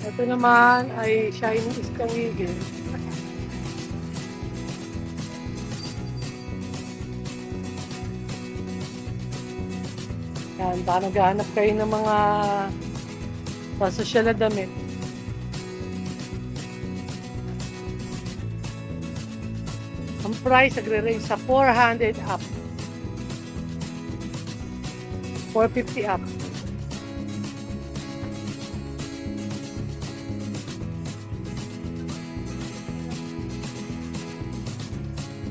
Ito naman ay Shining Iskangigil. Yan, baka naghahanap kayo ng mga pasosyal na damit. Ang price nagre-range sa 400 up. 450 up.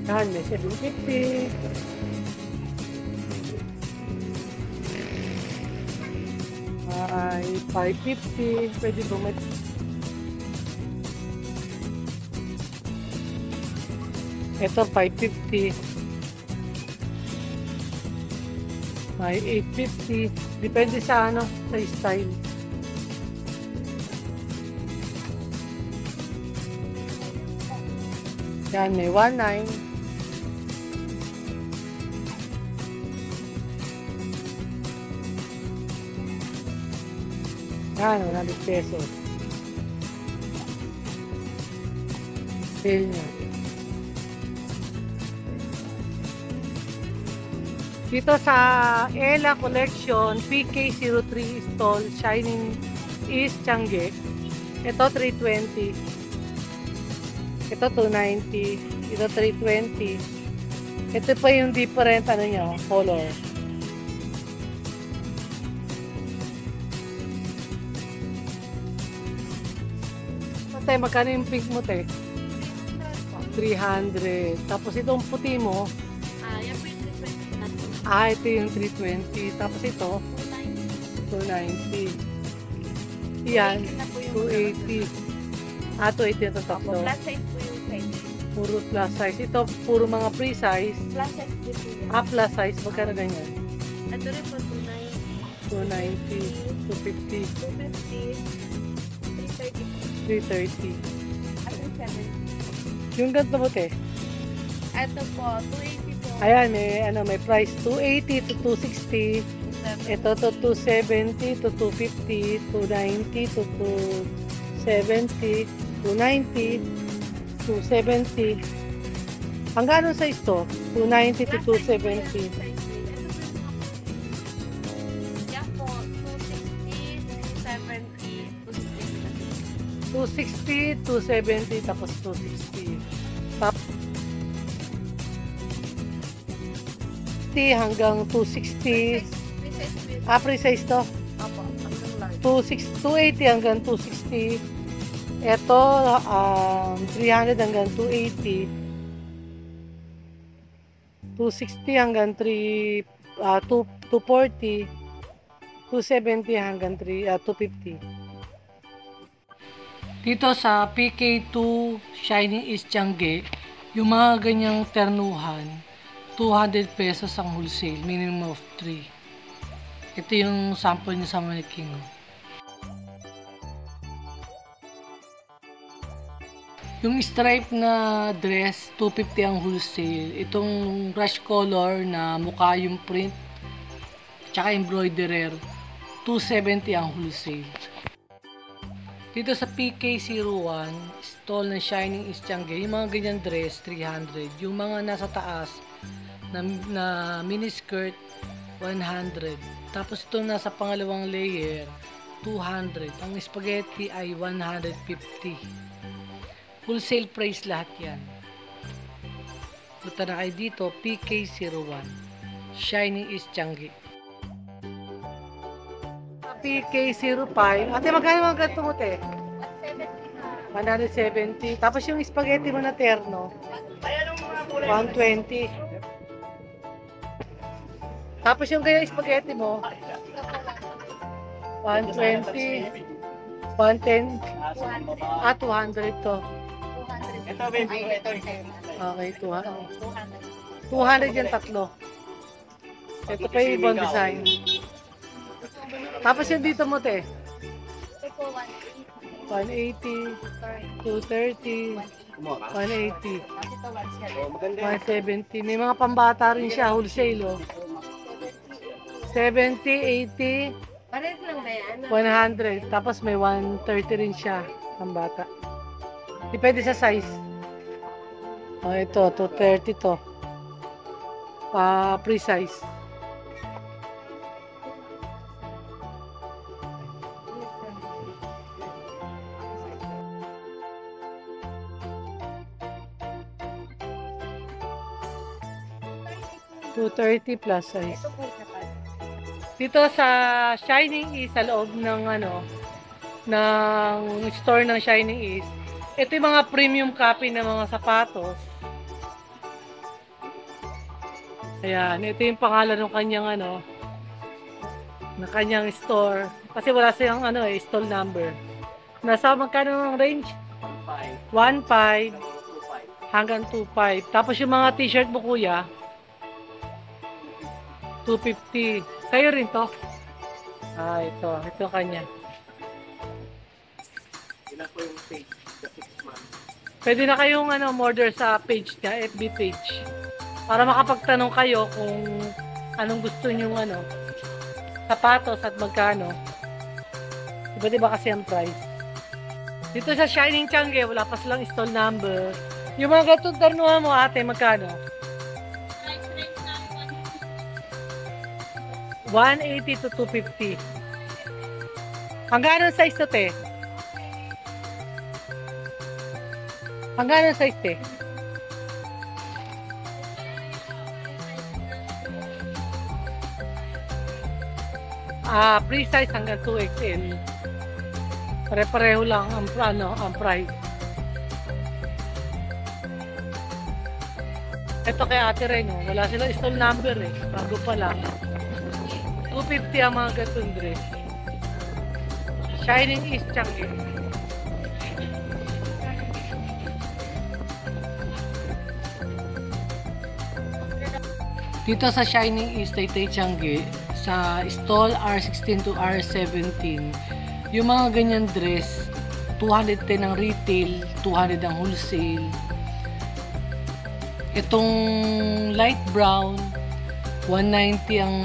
Yan, may 750. Ay, 550. Pwede bumit. Ito, 550. May 850. Depende sa ano, sa style. Yan, may 19. Yan, 100 pesos. Sale niya. Dito sa Ella Collection, PK03 stall, Shining East Changi. Ito 320. Ito 290. Ito 320. Ito pa yung different ano niya, color. Te, magkano yung pink mo, te? 300. Tapos itong puti mo, ito yung 320. Tapos ito, 290. Yan, 280. 280 ito tatlo. Plus size po yung size. Puro plus size. Ito, puro mga free size. Plus size po yung Plus size. Magkano ganyan? Ito rin po 290, 250, 330. At yung 7. Yung ganito mo, te? Ito po, 280 po. Ayan, may price 280 to 260. Ito to 270 to 250, 290 to 270, 290, 270. Hanggang anong size to? 290 to 270. Yan po, 260, 270, 260, 270, tapos 260. Tapos hanggang 260. Free size to? Opo, hanggang large. 280 hanggang 260. Ito, 300 hanggang 280. 260 hanggang 240. 270 hanggang 250. Dito sa PK2 Shining East Changi, yung mga ganyang ternuhan, 200 pesos ang wholesale, minimum of 3. Ito yung sample niya sa mannequin. Yung stripe na dress, 250 ang wholesale. Itong brush color na mukha yung print, tsaka embroiderer, 270 ang wholesale. Dito sa PK01, stall ng Shining East Changi, yung mga ganyan dress, 300. Yung mga nasa taas na miniskirt, 100. Tapos ito nasa pangalawang layer, 200. Ang spaghetti ay 150. Wholesale price lahat yan. Punta na kayo dito, PK01, Shining East Changi. PK05. Ate, magkano mga ganito mo, te? 170. Tapos yung spaghetti mo na terno, 120. Tapos yung kaya spaghetti mo, 120. 110. 200 to. Ito, baby. Ito, Okay, 200. 200 yung tatlo. Ito pa yung ibang design. Tapos yung dito mo, te? Ito po, 180, 230, 180, 170. May mga pambata rin siya, wholesale, oh. 70, 80, Pares lang ba yan? 100. Tapos may 130 rin siya ng bata. Depende sa size. Oh, ito, 230 to. Pre-size. $230 plus size. Dito sa Shining East, sa loob ng ng store ng Shining East, ito yung mga premium copy ng mga sapatos. Ayan, ito yung pangalan ng kanyang na kanyang store. Kasi wala silang stall number. Nasa magkano ang range? 1.5 hanggang 2.5. Tapos yung mga t-shirt mo, kuya, 250. Sa'yo rin to. Ito kanya. Ilan po yung page? The 6 months. Pwede na kayong order sa page niya, FB page. Para makapagtanong kayo kung anong gusto nyong sapatos at magkano. Diba kasi ang price. Dito sa Shining Changi, wala pa silang stall number. Yung mga gatong tarnuhan mo, ate, magkano? 180 to 250. Hanggang anong size to, te? Hanggang anong size, te? Pre-size hanggang 2XL. Pare-pareho lang ang price. Ito kay ate rin, wala silang stall number bago pa lang. 250 ang mga gatong dress. Shining East Changi. Dito sa Shining East Taytay Changi, sa stall R16 to R17, yung mga ganyan dress, 210 ang retail, 200 ang wholesale. Itong light brown, 190 ang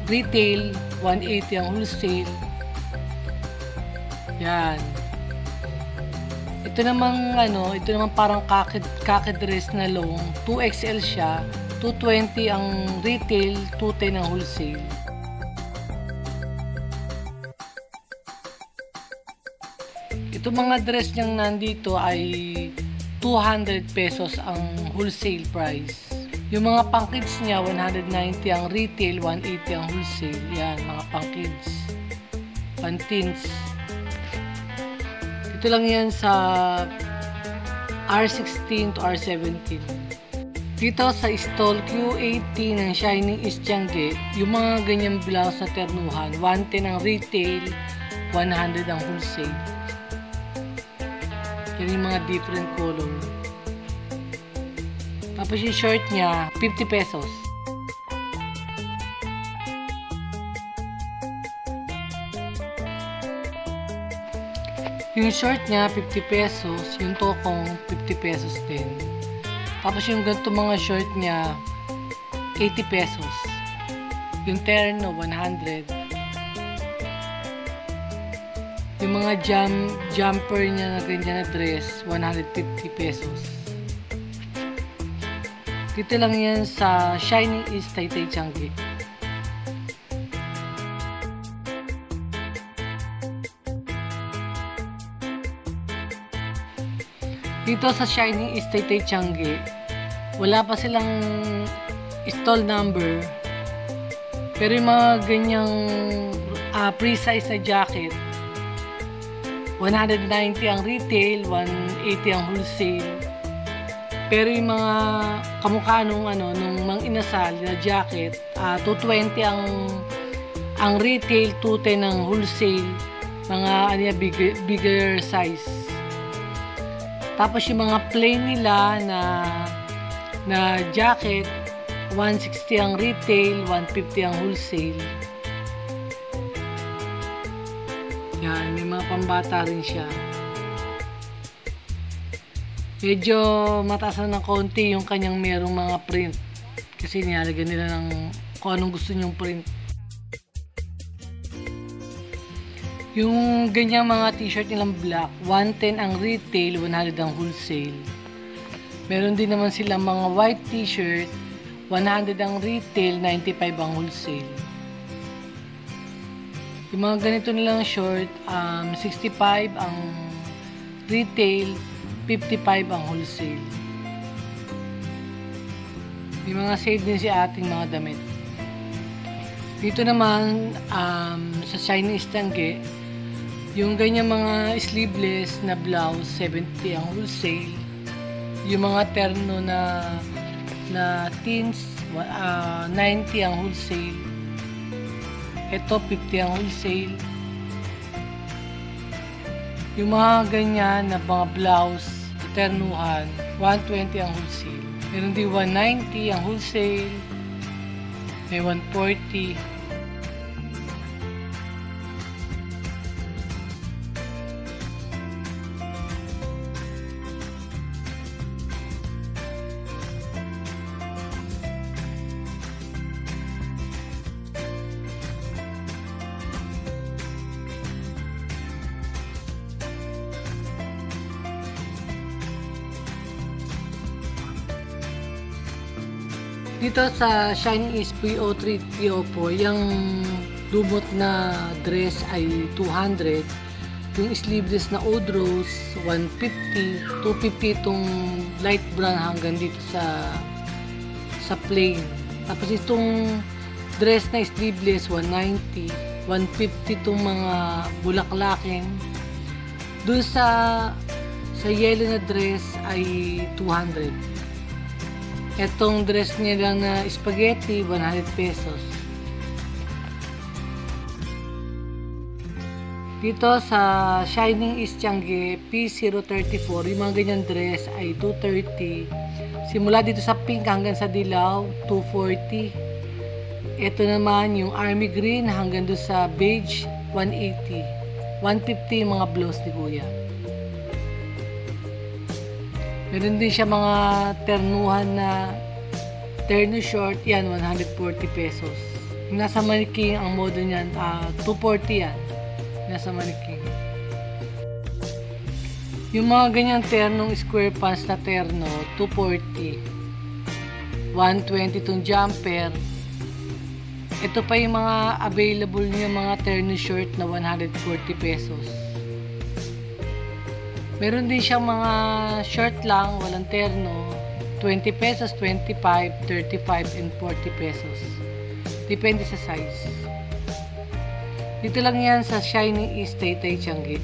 retail, 180 ang wholesale. Yan. Ito namang parang kaki dress na long, 2XL siya, 220 ang retail, 210 ang wholesale. Ito mga dress niyang nandito ay 200 pesos ang wholesale price. Yung mga pang-kids niya, 190 ang retail, 180 ang wholesale. Yan, mga pang-kids. Pang-teens. Ito lang yan sa R16 to R17. Dito sa stall Q80 ng Shining East Changi, yung mga ganyang blouse na ternuhan, 110 ang retail, 100 ang wholesale. Yan yung mga different color. Tapos yung short niya, 50 pesos. Yung short niya, 50 pesos. Yung tokong, 50 pesos din. Tapos yung ganito mga short niya, 80 pesos. Yung terno, 100. Yung mga jumper niya na ganyan na dress, 150 pesos. Dito lang yan sa Shining East Taytay Changi. Dito sa Shining East Taytay Changi, wala pa silang stall number. Pero yung mga ganyang pre-size na jacket, 190 ang retail, 180 ang wholesale. Pero yung mga kamukha nung mang inasal na jacket, 220 ang retail, 210 ang wholesale, mga bigger size. Tapos yung mga plain nila na jacket, 160 ang retail, 150 ang wholesale. Yan, may mga pambata rin siya. Medyo mataas na ng konti yung kanyang merong mga print. Kasi nilalagyan nila ng kung anong gusto nyong print. Yung ganyang mga t-shirt nilang black, 110 ang retail, 100 ang wholesale. Meron din naman silang mga white t-shirt, 100 ang retail, 95 ang wholesale. Yung mga ganito nilang short, 65 ang retail, 55 ang wholesale. May mga sale din si ating mga damit. Dito naman, sa Chinese Tangge, yung ganyan mga sleeveless na blouse, 70 ang wholesale. Yung mga terno na teens, 90 ang wholesale. Ito, 50 ang wholesale. Yung mga ganyan na mga blouse, ternuhan, 120 ang wholesale. Meron din 190 ang wholesale. May 140. Dito sa Shiny East PO3, PO4, yung lumot na dress ay 200. Yung sleeveless na Old Rose, 150. 250 itong light brown hanggang dito sa plain. Tapos itong dress na sleeveless, 190. 150 itong mga bulaklakin. Dun sa yellow na dress ay 200. Etong dress nila na spaghetti, 100 pesos. Dito sa Shining East Tiangge, P034, yung mga ganyan dress ay 230. Simula dito sa pink hanggang sa dilaw, 240. Ito naman yung army green hanggang doon sa beige, 180. 150 yung mga blouse ni Kuya. Meron din siya mga ternuhan na terno short, yan 140 pesos. Yung nasa maniking, ang model niyan, 240 yan. Nasa maniking. Yung mga ganyang ternong square pants na terno, 240. 120 itong jumper. Ito pa yung mga available niya mga terno short na 140 pesos. Meron din siyang mga short lang, walang terno, 20 pesos, 25, 35, and 40 pesos. Depende sa size. Dito lang yan sa Shining East Taytay Tiangge.